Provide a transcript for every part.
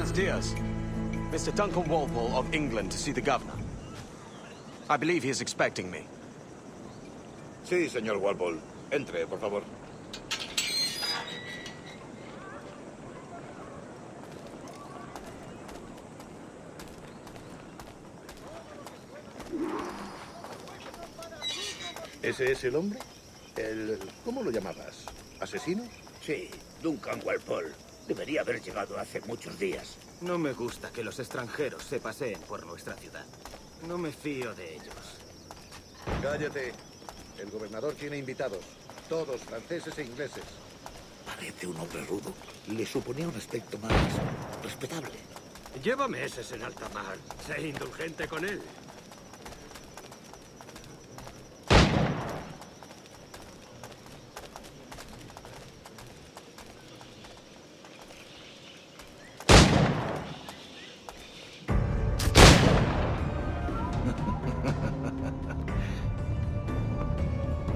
Buenos dias. Mr. Duncan Walpole of England to see the governor. I believe he is expecting me. Sí, señor Walpole. Entre, por favor. ¿Ese es el hombre? ¿Cómo lo llamabas? ¿Asesino? Sí, Duncan Walpole. Debería haber llegado hace muchos días. No me gusta que los extranjeros se paseen por nuestra ciudad. No me fío de ellos. Cállate. El gobernador tiene invitados. Todos franceses e ingleses. Parece un hombre rudo. Le suponía un aspecto más respetable. Lleva meses en alta mar. Sé indulgente con él.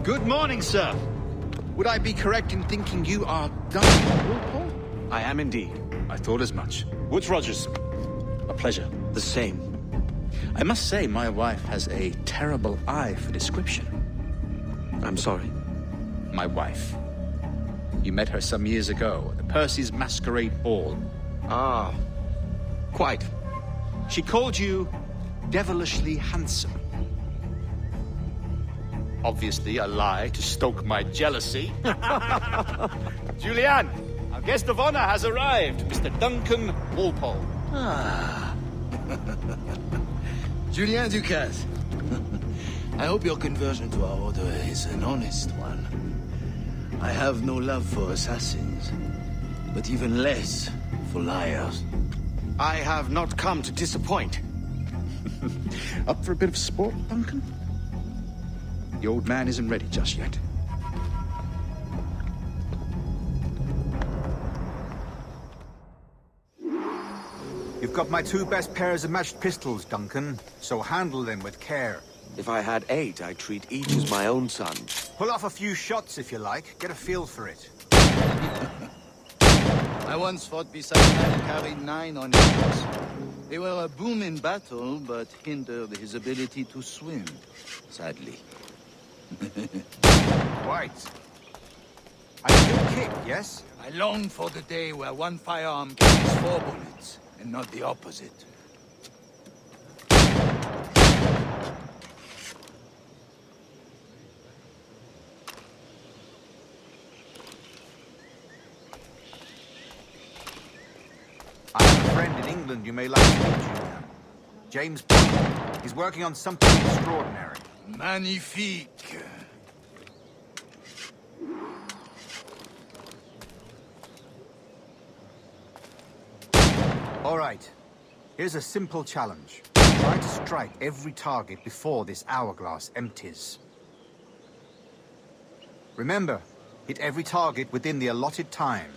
Good morning, sir. Would I be correct in thinking you are Duncan Walpole? I am indeed. I thought as much. Woods Rogers. A pleasure. The same. I must say, my wife has a terrible eye for description. I'm sorry. My wife. You met her some years ago at the Percy's Masquerade Ball. Ah, quite. She called you devilishly handsome. Obviously a lie to stoke my jealousy. Julianne, our guest of honor has arrived, Mr. Duncan Walpole. Ah. Julien Ducasse. I hope your conversion to our order is an honest one. I have no love for assassins, but even less for liars. I have not come to disappoint. Up for a bit of sport, Duncan? The old man isn't ready just yet. You've got my two best pairs of matched pistols, Duncan, so handle them with care. If I had 8, I'd treat each as my own son. Pull off a few shots if you like. Get a feel for it. I once fought beside a man who carried 9 on his horse. They were a boon in battle, but hindered his ability to swim, sadly. Right. I can kick, yes? I long for the day where one firearm carries 4 bullets, and not the opposite. I have a friend in England you may like to meet, Julian. James Bond. He's working on something extraordinary. Magnifique. All right. Here's a simple challenge. Try to strike every target before this hourglass empties. Remember, hit every target within the allotted time.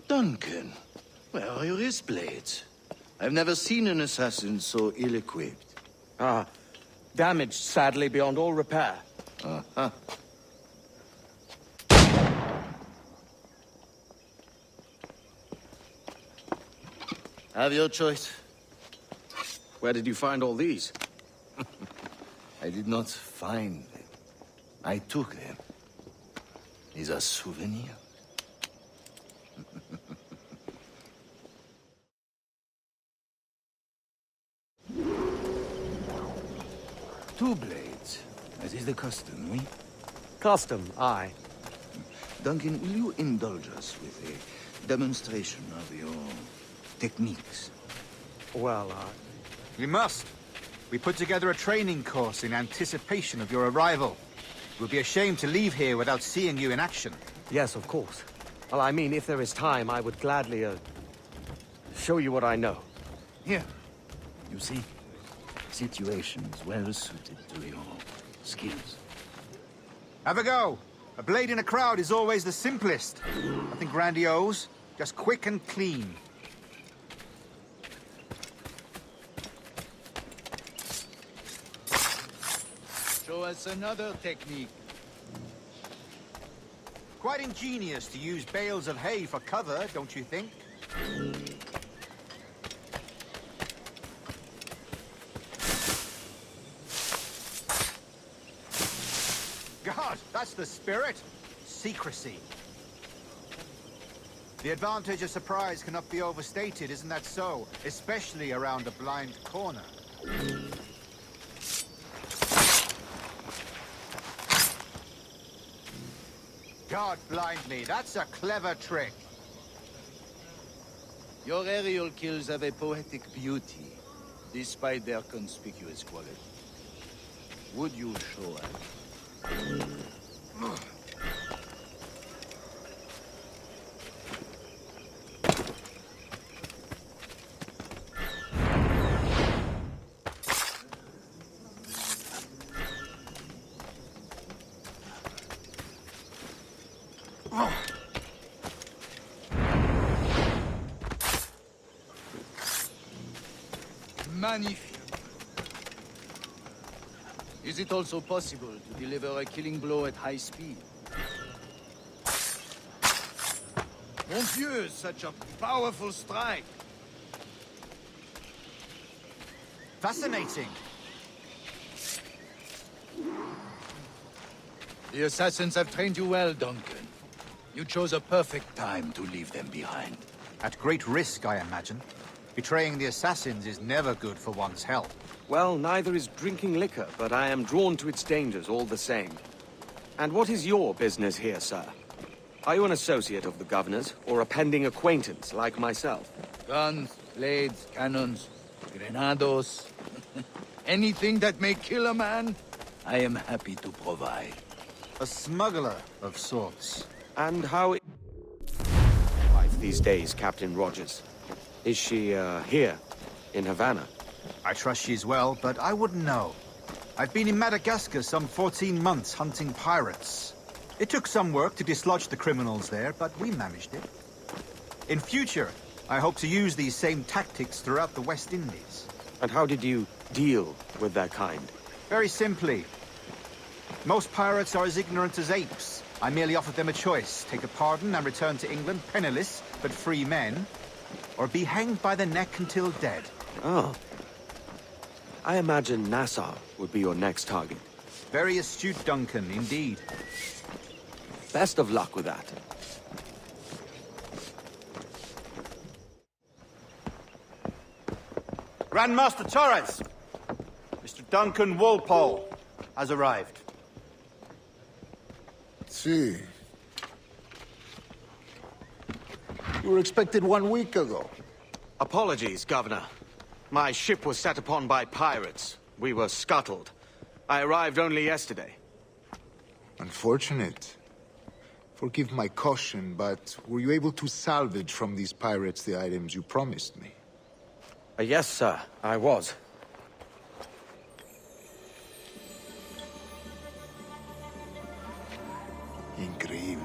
Duncan, where are your wrist blades? I've never seen an assassin so ill-equipped. Ah, damaged sadly beyond all repair. Uh-huh. Have your choice. Where did you find all these? I did not find them. I took them. These are souvenirs. Two blades, as is the custom, oui? Custom, aye. Duncan, will you indulge us with a demonstration of your techniques? Well, We must. We put together a training course in anticipation of your arrival. It would be a shame to leave here without seeing you in action. Yes, of course. Well, I mean, if there is time, I would gladly, show you what I know. Here. You see? Situations well suited to your skills. Have a go. A blade in a crowd is always the simplest. Nothing grandiose, just quick and clean. Show us another technique. Quite ingenious to use bales of hay for cover, don't you think? God, that's the spirit. Secrecy. The advantage of surprise cannot be overstated, isn't that so? Especially around a blind corner. God blind me, that's a clever trick. Your aerial kills have a poetic beauty, despite their conspicuous quality. Would you show us? Magnifique. Is it also possible to deliver a killing blow at high speed? Mon Dieu, such a powerful strike! Fascinating. The assassins have trained you well, Duncan. You chose a perfect time to leave them behind. At great risk, I imagine. Betraying the assassins is never good for one's health. Well, neither is drinking liquor, but I am drawn to its dangers all the same. And what is your business here, sir? Are you an associate of the governor's, or a pending acquaintance like myself? Guns, blades, cannons, grenados. Anything that may kill a man, I am happy to provide. A smuggler of sorts. And how life these days, Captain Rogers? Is she, here, in Havana? I trust she's well, but I wouldn't know. I've been in Madagascar some 14 months hunting pirates. It took some work to dislodge the criminals there, but we managed it. In future, I hope to use these same tactics throughout the West Indies. And how did you deal with that kind? Very simply. Most pirates are as ignorant as apes. I merely offered them a choice. Take a pardon and return to England penniless, but free men. Or be hanged by the neck until dead. Oh. I imagine Nassau would be your next target. Very astute, Duncan, indeed. Best of luck with that. Grandmaster Torres! Mr. Duncan Walpole has arrived. See. You were expected 1 week ago. Apologies, Governor. My ship was set upon by pirates. We were scuttled. I arrived only yesterday. Unfortunate. Forgive my caution, but were you able to salvage from these pirates the items you promised me? Yes, sir, I was. Increíble.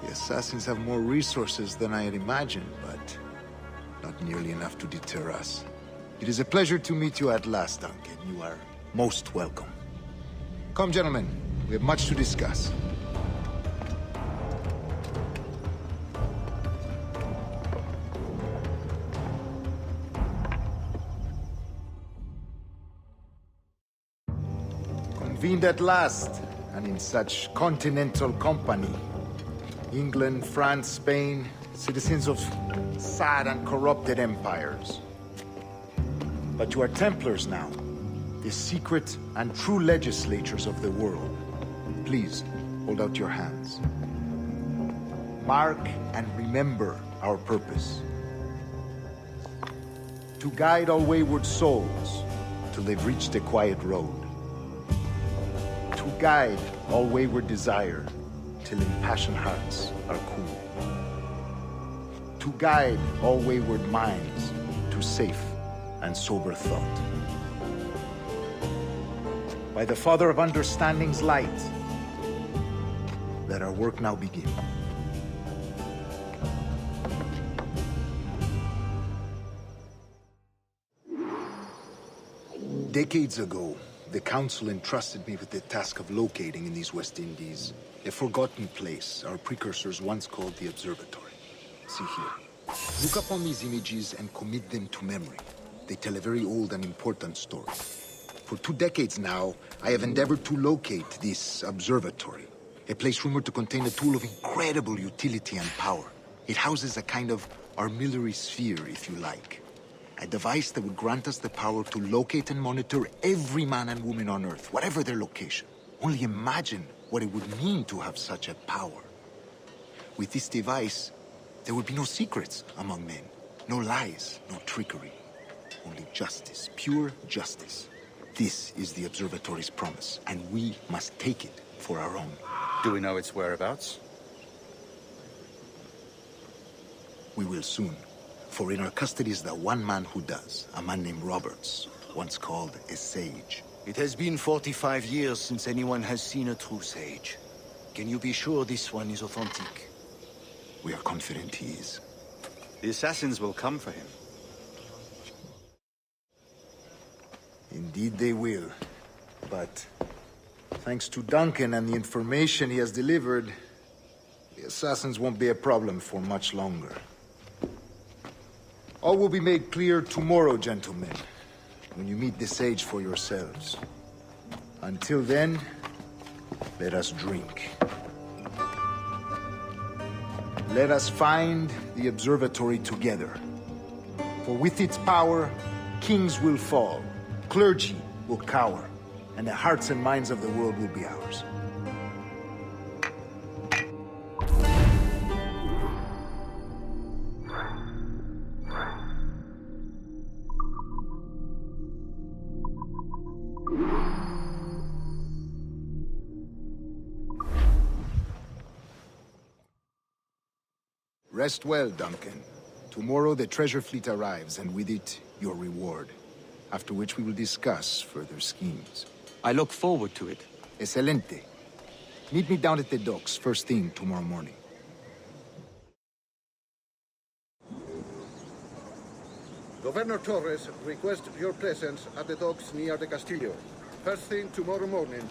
The assassins have more resources than I had imagined, but not nearly enough to deter us. It is a pleasure to meet you at last, Duncan. You are most welcome. Come, gentlemen. We have much to discuss. Convened at last, and in such continental company. England, France, Spain, citizens of sad and corrupted empires. But you are Templars now, the secret and true legislators of the world. Please, hold out your hands. Mark and remember our purpose. To guide all wayward souls till they've reached a quiet road. To guide all wayward desire till impassioned hearts are cool. To guide all wayward minds to safe and sober thought. By the Father of Understanding's light, let our work now begin. Decades ago, the Council entrusted me with the task of locating in these West Indies a forgotten place our precursors once called the Observatory. See here. Look upon these images and commit them to memory. They tell a very old and important story. For 2 decades now, I have endeavored to locate this observatory, a place rumored to contain a tool of incredible utility and power. It houses a kind of armillary sphere, if you like. A device that would grant us the power to locate and monitor every man and woman on Earth, whatever their location. Only imagine what it would mean to have such a power. With this device, there would be no secrets among men, no lies, no trickery. Only justice, pure justice. This is the Observatory's promise, and we must take it for our own. Do we know its whereabouts? We will soon. For in our custody is the one man who does, a man named Roberts, once called a sage. It has been 45 years since anyone has seen a true sage. Can you be sure this one is authentic? We are confident he is. The assassins will come for him. Indeed they will. But thanks to Duncan and the information he has delivered, the assassins won't be a problem for much longer. All will be made clear tomorrow, gentlemen, when you meet the sage for yourselves. Until then, let us drink. Let us find the observatory together. For with its power, kings will fall, clergy will cower, and the hearts and minds of the world will be ours. Rest well, Duncan. Tomorrow the treasure fleet arrives, and with it, your reward. After which we will discuss further schemes. I look forward to it. Excelente. Meet me down at the docks first thing tomorrow morning. Governor Torres requests your presence at the docks near the Castillo. First thing tomorrow morning.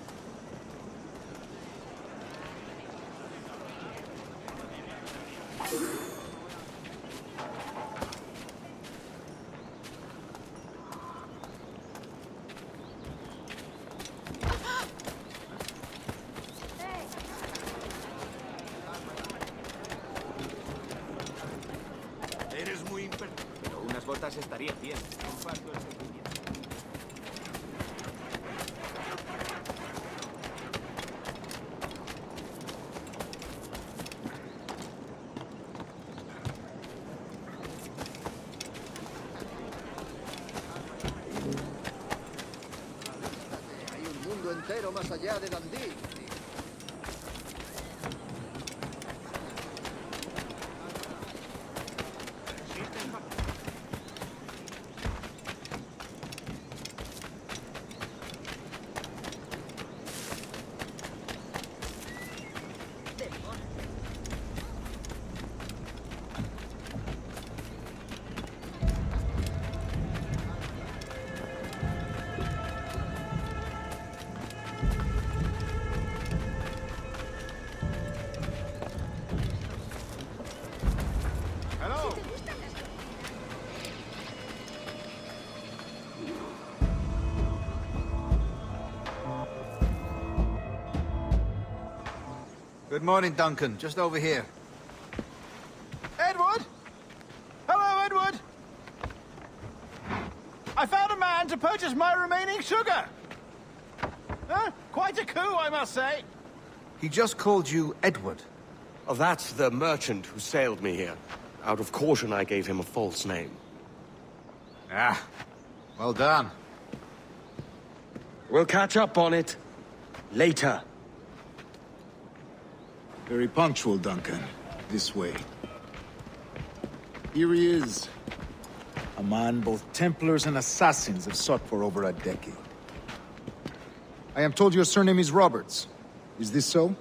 Eres muy pero unas botas estarían bien. Comparto el sentimiento. Hay un mundo entero más allá de Dundee. Good morning, Duncan. Just over here. Edward? Hello, Edward. I found a man to purchase my remaining sugar. Quite a coup, I must say. He just called you Edward. Oh, that's the merchant who sailed me here. Out of caution, I gave him a false name. Ah, well done. We'll catch up on it later. Very punctual, Duncan. This way. Here he is. A man both Templars and Assassins have sought for over a decade. I am told your surname is Roberts. Is this so?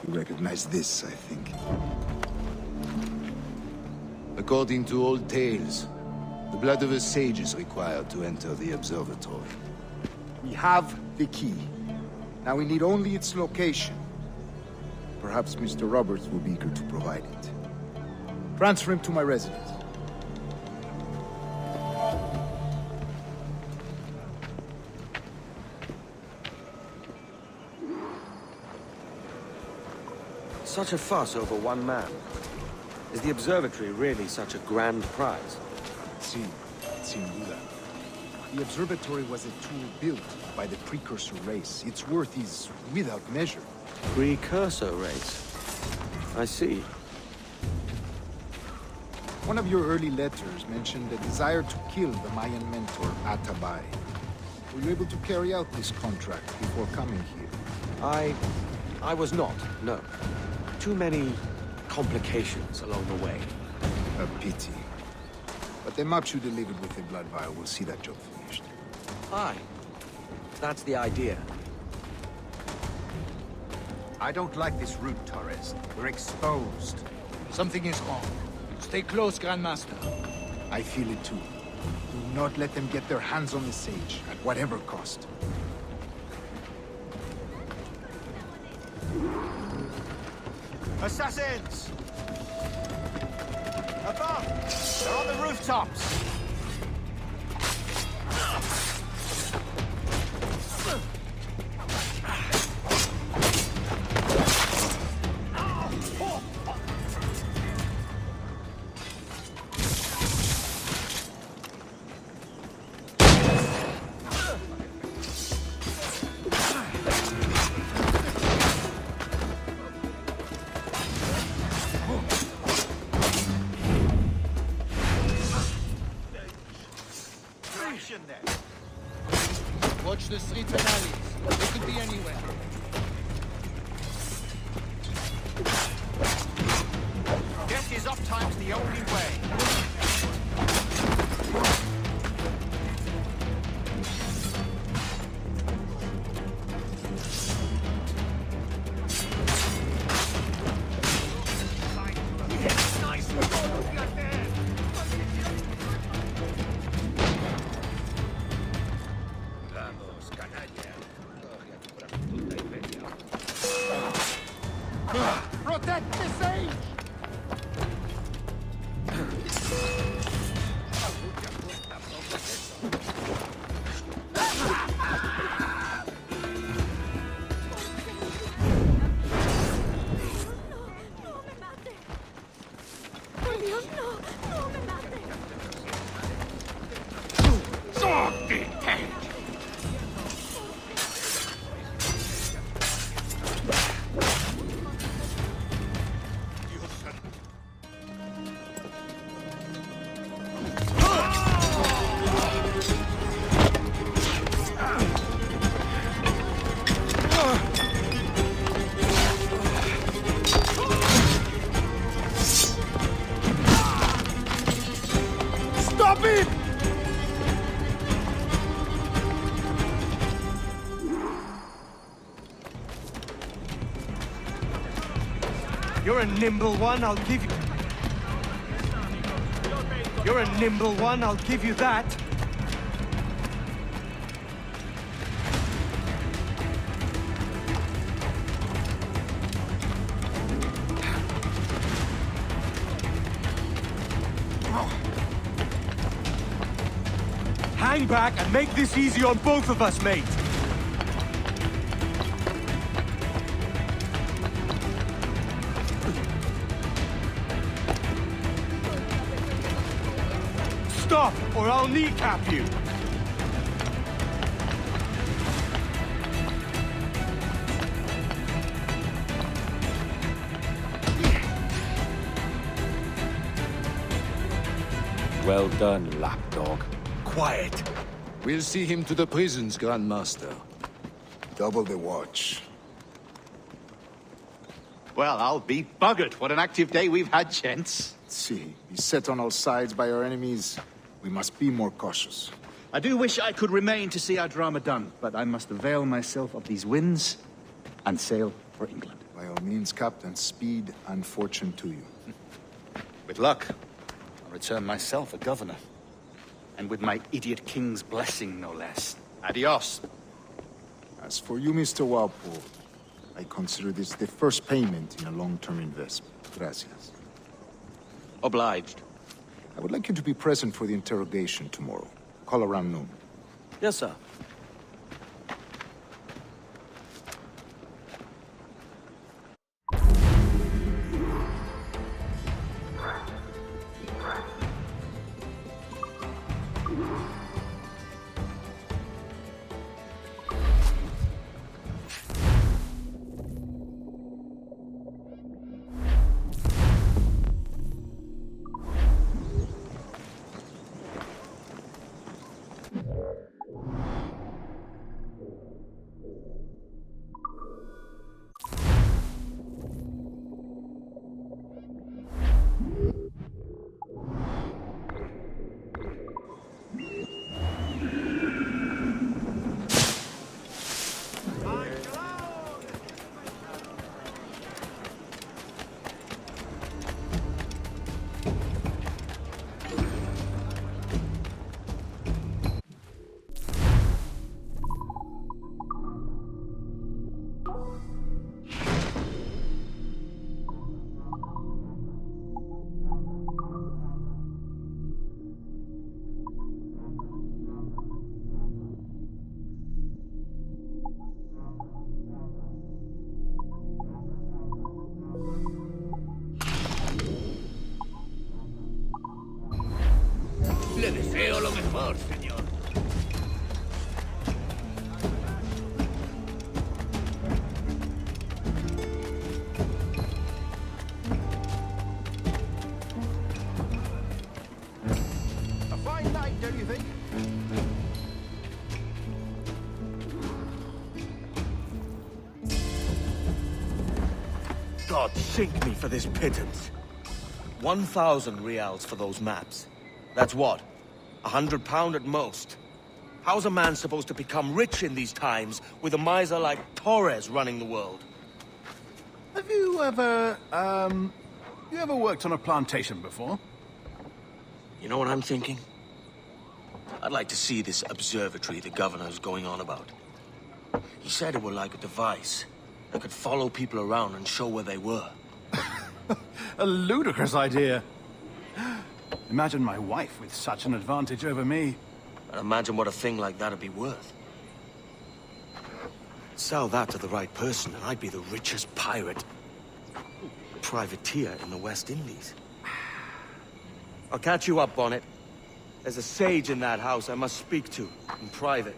You recognize this, I think. According to old tales, the blood of a sage is required to enter the observatory. We have the key. Now we need only its location. Perhaps Mr. Roberts will be eager to provide it. Transfer him to my residence. Such a fuss over one man. Is the observatory really such a grand prize? Sin duda. The observatory was a tool built by the precursor race. Its worth is without measure. Precursor race. I see. One of your early letters mentioned a desire to kill the Mayan mentor, Atabay. Were you able to carry out this contract before coming here? I was not, no. Too many complications along the way. A pity. But the maps you delivered with the blood vial will see that job finished. Aye. That's the idea. I don't like this route, Torres. We're exposed. Something is wrong. Stay close, Grandmaster. I feel it too. Do not let them get their hands on the sage, at whatever cost. Assassins! Above! They're on the rooftops! Watch the streets and alleys. They could be anywhere. Death is oftentimes the only way. Protect the sage! Stop it! You're a nimble one, I'll give you... You're a nimble one, I'll give you that. Hang back and make this easy on both of us, mate. Stop, or I'll kneecap you. Well done, lapdog. Quiet. We'll see him to the prisons, Grandmaster. Double the watch. Well, I'll be buggered. What an active day we've had, gents. See, beset on all sides by our enemies, we must be more cautious. I do wish I could remain to see our drama done, but I must avail myself of these winds and sail for England. By all means, Captain, speed and fortune to you. With luck, I'll return myself a governor. And with my idiot king's blessing, no less. Adios. As for you, Mr. Walpole, I consider this the first payment in a long-term investment. Gracias. Obliged. I would like you to be present for the interrogation tomorrow. Call around noon. Yes, sir. Le deseo lo mejor, señor. A fine night, don't you think? God sink me for this pittance. 1,000 reals for those maps. That's what? £100 at most. How's a man supposed to become rich in these times with a miser like Torres running the world? Have you ever, worked on a plantation before? You know what I'm thinking? I'd like to see this observatory the governor's going on about. He said it were like a device that could follow people around and show where they were. A ludicrous idea. Imagine my wife with such an advantage over me. And imagine what a thing like that'd be worth. Sell that to the right person and I'd be the richest pirate, privateer in the West Indies. I'll catch you up on it. There's a sage in that house I must speak to in private.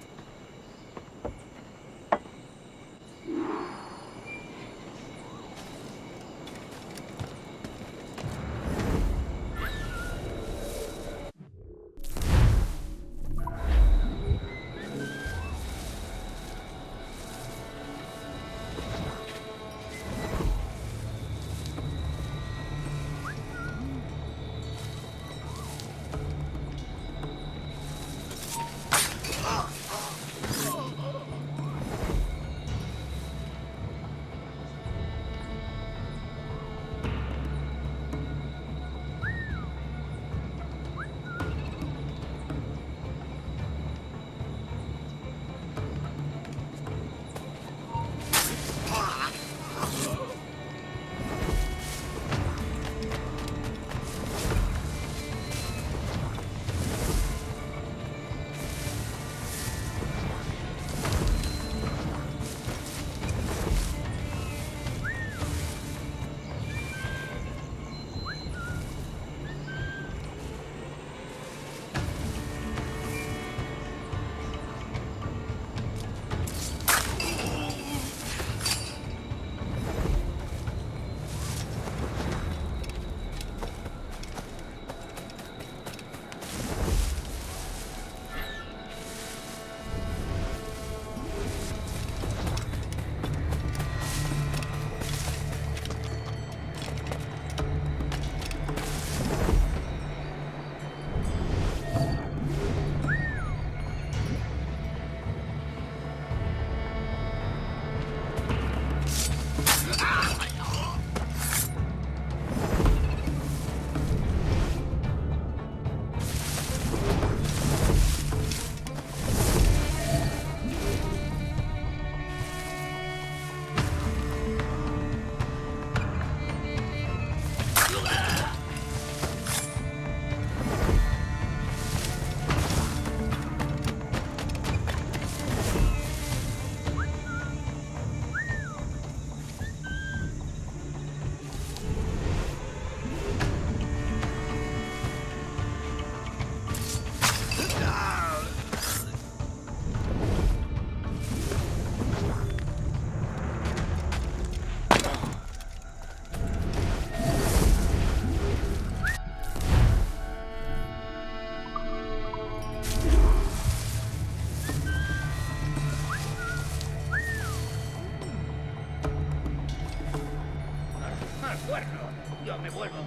cuernos. Yo me vuelvo.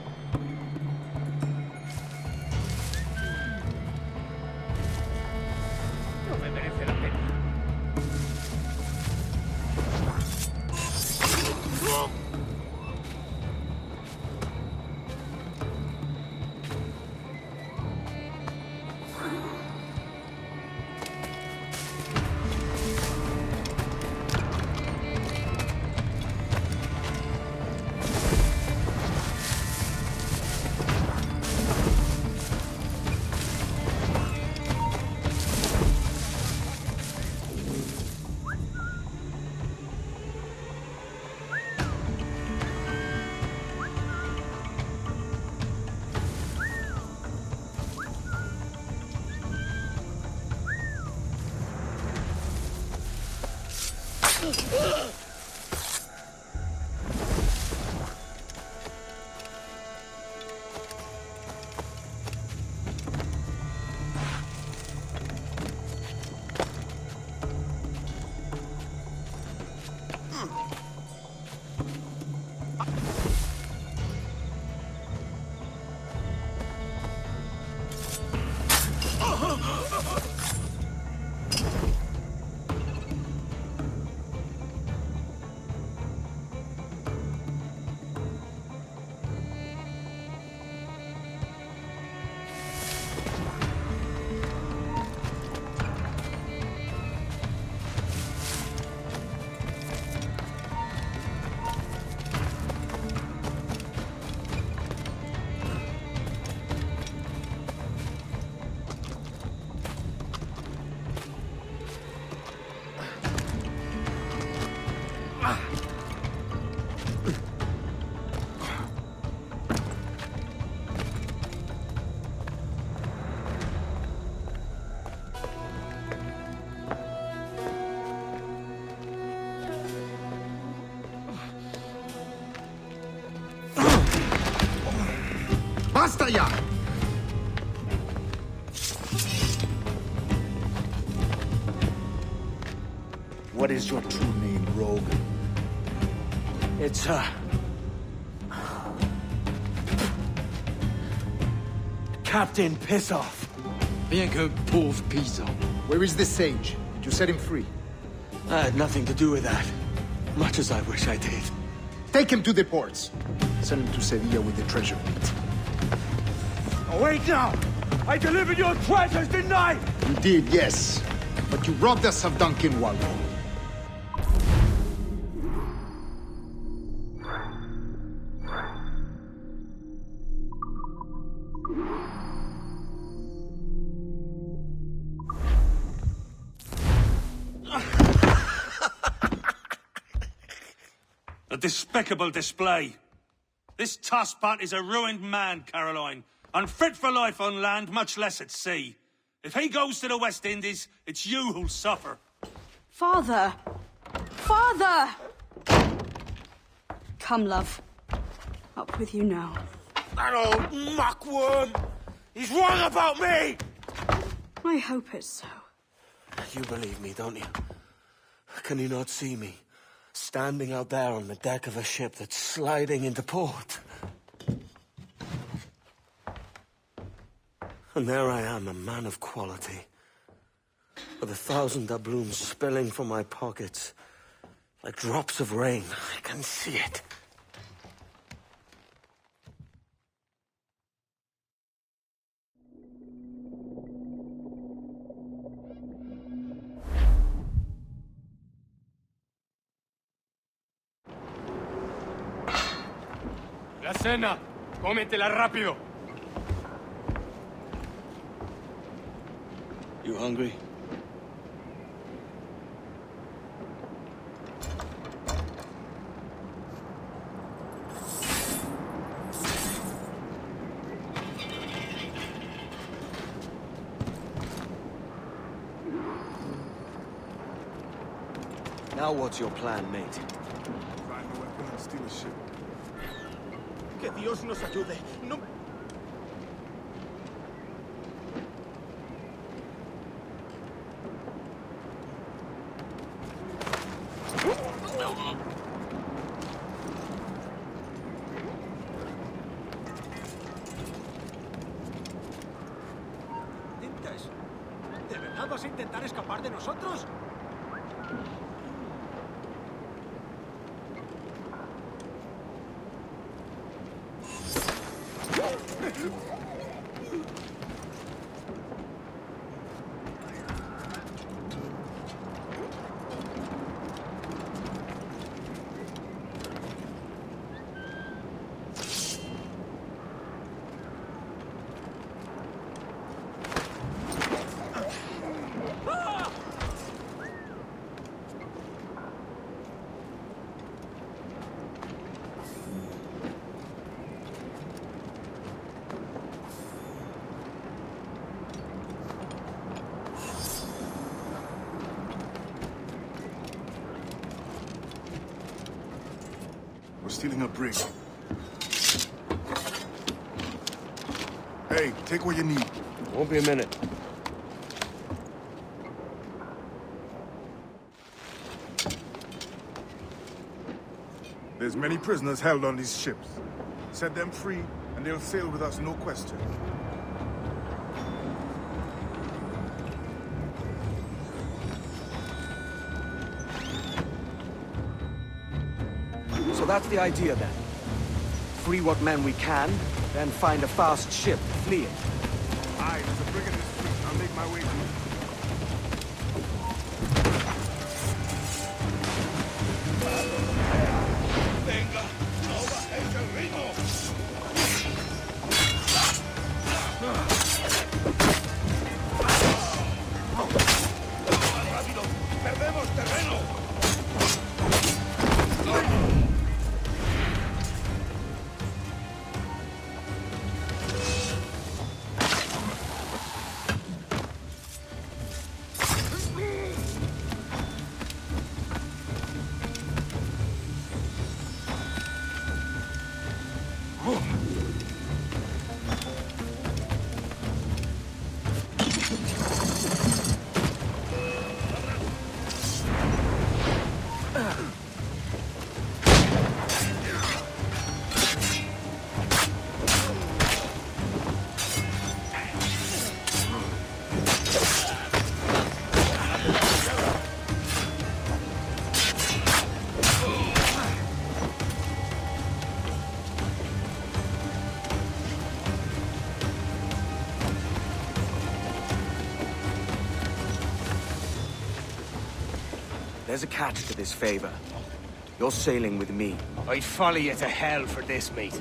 No me merece la pena. ¡Basta ya! What is your true name, rogue? It's, Captain Piss Off. Rien qu'un pauvre paysan. Where is the sage? Did you set him free? I had nothing to do with that. Much as I wish I did. Take him to the ports. Send him to Sevilla with the treasure fleet. Oh, wait now! I delivered your treasures, didn't I? You did, yes. But you robbed us of Duncan Walpole. A despicable display. This tosspot is a ruined man, Caroline. Unfit for life on land, much less at sea. If he goes to the West Indies, it's you who'll suffer. Father! Father! Come, love. Up with you now. That old muckworm! He's wrong about me! I hope it's so. You believe me, don't you? Can you not see me? Standing out there on the deck of a ship that's sliding into port. And there I am, a man of quality. With 1,000 doubloons spilling from my pockets. Like drops of rain. I can see it. La cena. Cómetela rápido. You hungry? Now what's your plan, mate? Find a weapon and steal a ship. Que Dios nos ayude. No me... ¿Vas a intentar escapar de nosotros? We're stealing a brig. Hey, take what you need. Won't be a minute. There's many prisoners held on these ships. Set them free, and they'll sail with us, no question. So that's the idea then. Free what men we can, then find a fast ship fleeing. Aye, there's a brig in this fleet. I'll make my way to it. There's a catch to this favor. You're sailing with me. I'd follow you to hell for this, mate.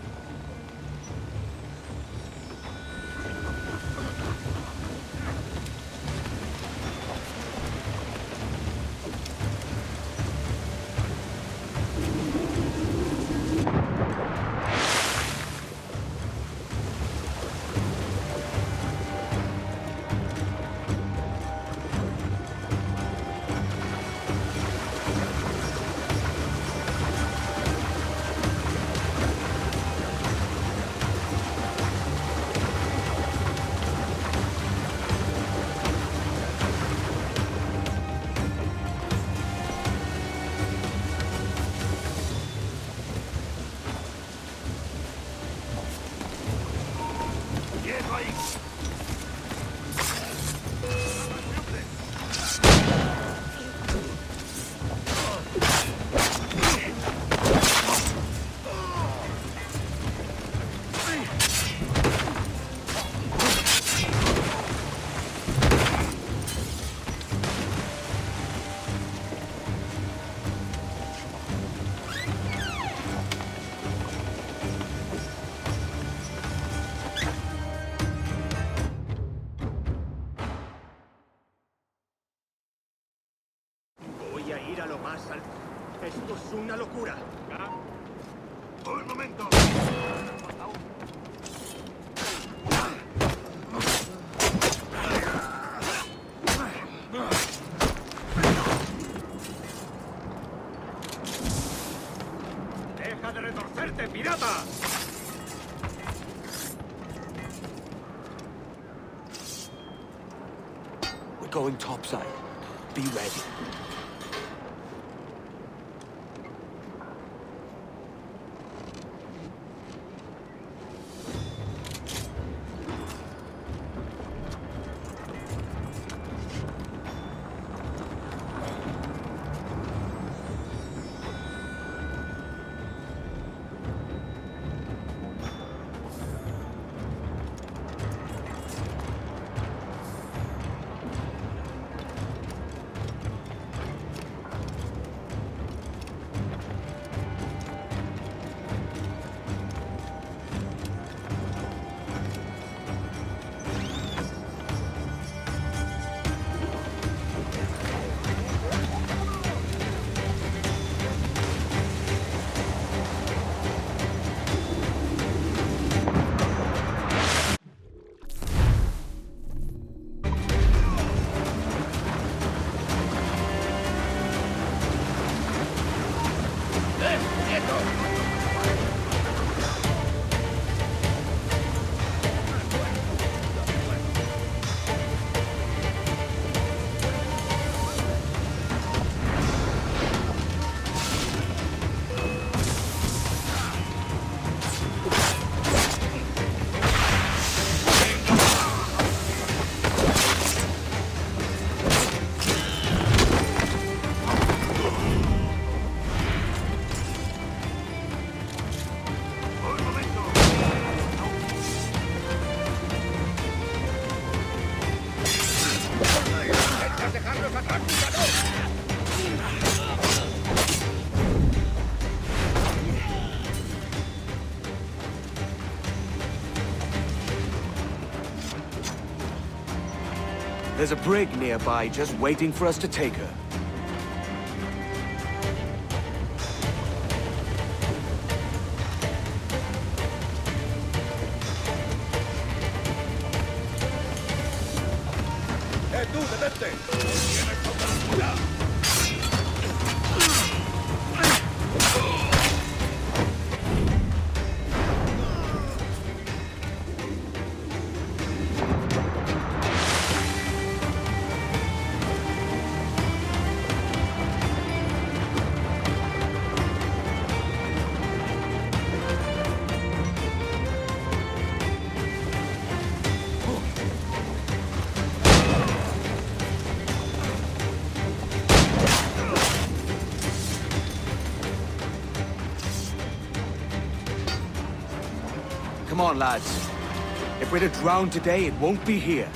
Esto es una locura. Un momento. ¡Deja de retorcerte, pirata! We're going topside. Be ready. There's a brig nearby just waiting for us to take her. Tú, detente! ¡Tienes poca ya! Come on, lads. If we're to drown today, it won't be here.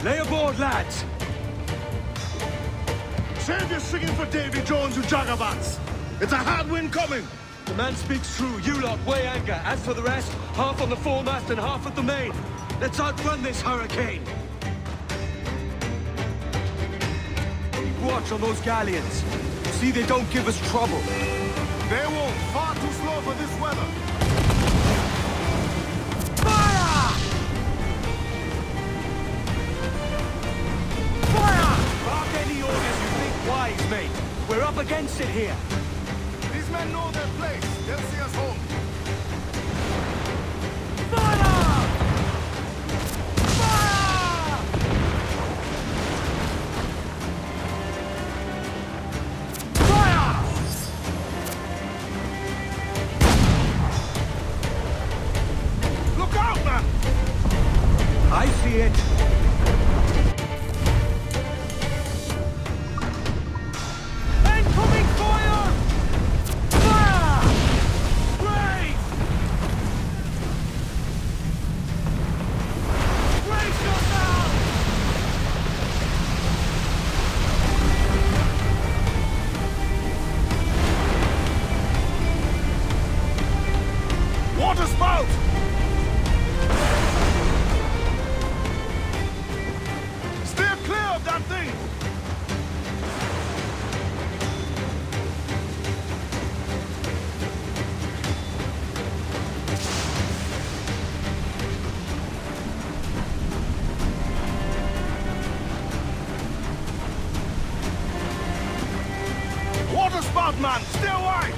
Lay aboard, lads! Save your singing for Davy Jones, you jagabats! It's a hard wind coming! The man speaks true. You lot weigh anchor. As for the rest, half on the foremast and half at the main. Let's outrun this hurricane. Keep watch on those galleons. See they don't give us trouble. They won't. Far too slow for this weather. Fire! Fire! Bark any orders you think wise, mate. We're up against it here. These men know their place. They'll see us home. Fire! Fire! Fire! Look out, man! I see it. Incoming fire! Fire! Brace! Brace yourself! Water spout! Steer clear of that thing! Water spout, man! Stay wide!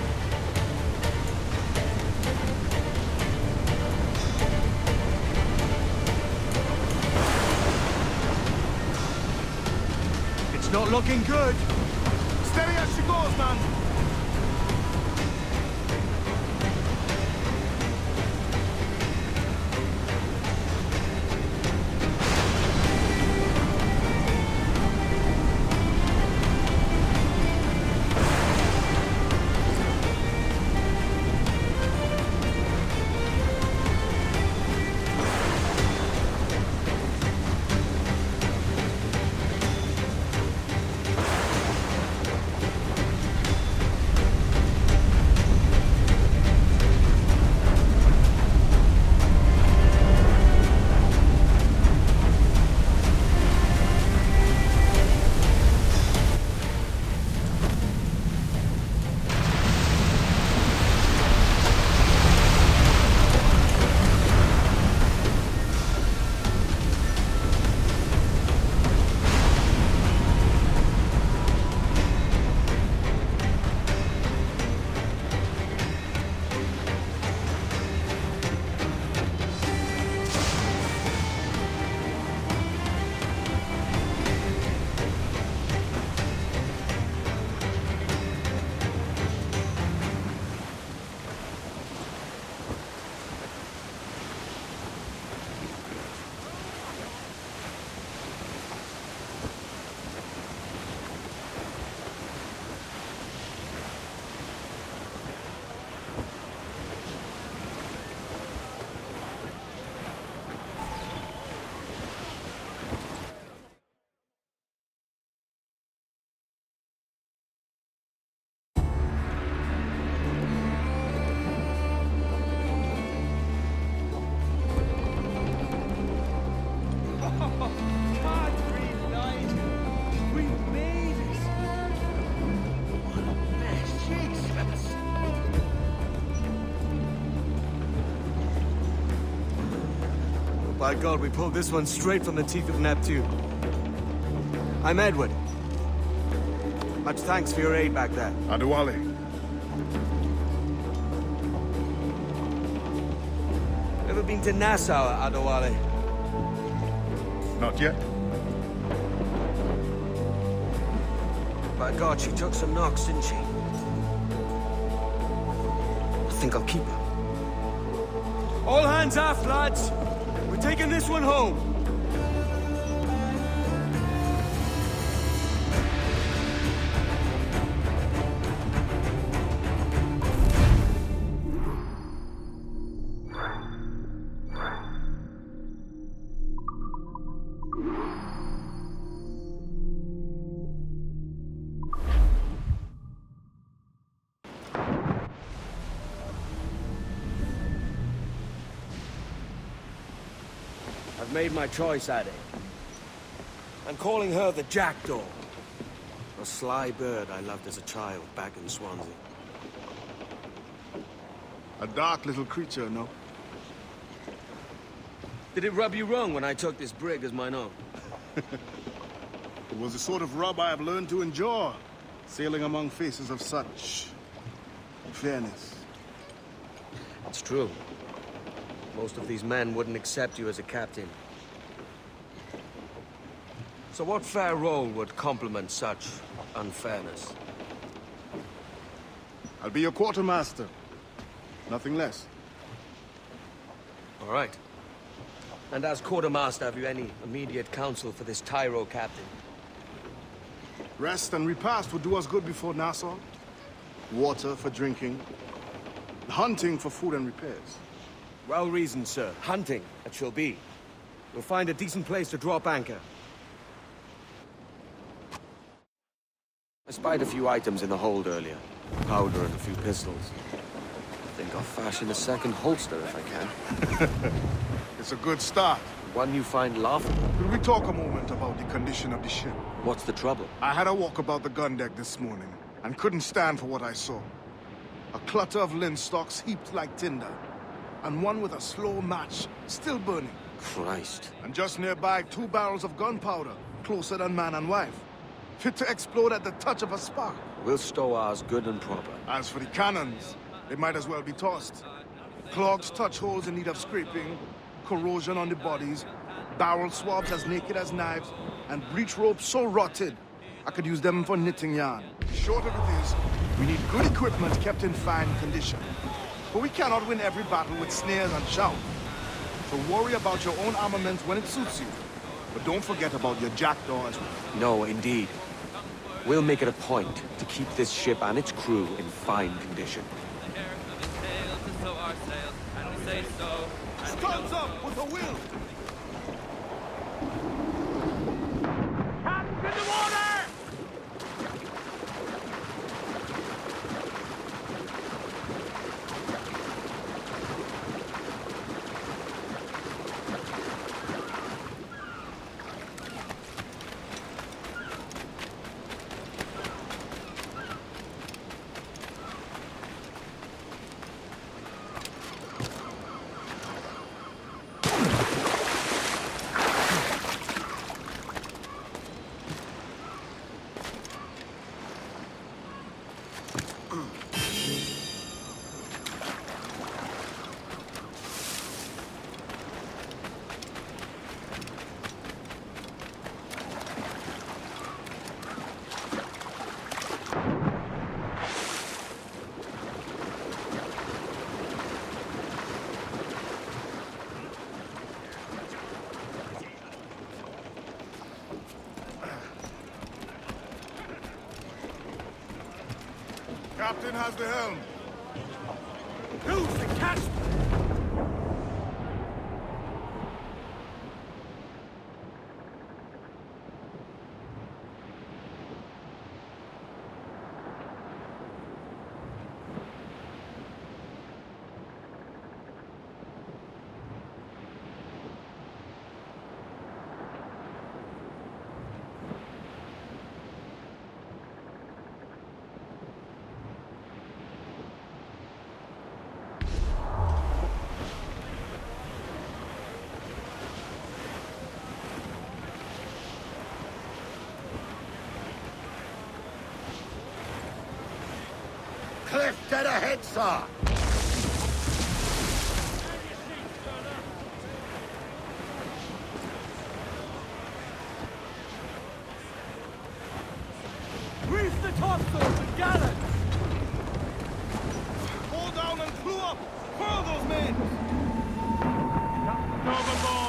It's not looking good. Steady as she goes, man. By God, we pulled this one straight from the teeth of Neptune. I'm Edward. Much thanks for your aid back there. Adewale. Ever been to Nassau, Adewale? Not yet. By God, she took some knocks, didn't she? I think I'll keep her. All hands aft, lads! We're taking this one home! I've made my choice, Addy. I'm calling her the Jackdaw. A sly bird I loved as a child back in Swansea. A dark little creature, no? Did it rub you wrong when I took this brig as mine own? It was the sort of rub I have learned to endure, sailing among faces of such fairness. It's true. Most of these men wouldn't accept you as a captain. So what fair role would complement such unfairness? I'll be your quartermaster. Nothing less. All right. And as quartermaster, have you any immediate counsel for this Tyro captain? Rest and repast would do us good before Nassau. Water for drinking. Hunting for food and repairs. Well reasoned, sir. Hunting, it shall be. We'll find a decent place to drop anchor. I spied a few items in the hold earlier. Powder and a few pistols. I think I'll fashion a second holster if I can. It's a good start. One you find laughable. Could we talk a moment about the condition of the ship? What's the trouble? I had a walk about the gun deck this morning, and couldn't stand for what I saw. A clutter of linstocks heaped like tinder, and one with a slow match, still burning. Christ. And just nearby, 2 barrels of gunpowder, closer than man and wife. Fit to explode at the touch of a spark. We'll stow ours good and proper. As for the cannons, they might as well be tossed. Clogged touch holes in need of scraping, corrosion on the bodies, barrel swabs as naked as knives, and breech ropes so rotted, I could use them for knitting yarn. Short of it is, we need good equipment kept in fine condition. But we cannot win every battle with snares and shouts. So worry about your own armament when it suits you. But don't forget about your jackdaw as well. No, indeed. We'll make it a point to keep this ship and its crew in fine condition. Stands up with a will! Hands in the water! Captain has the helm. Who's the catch? Cliff dead ahead, sir! Reef the topsails and gallants! Hold down and clew up! Furl those men! Overboard!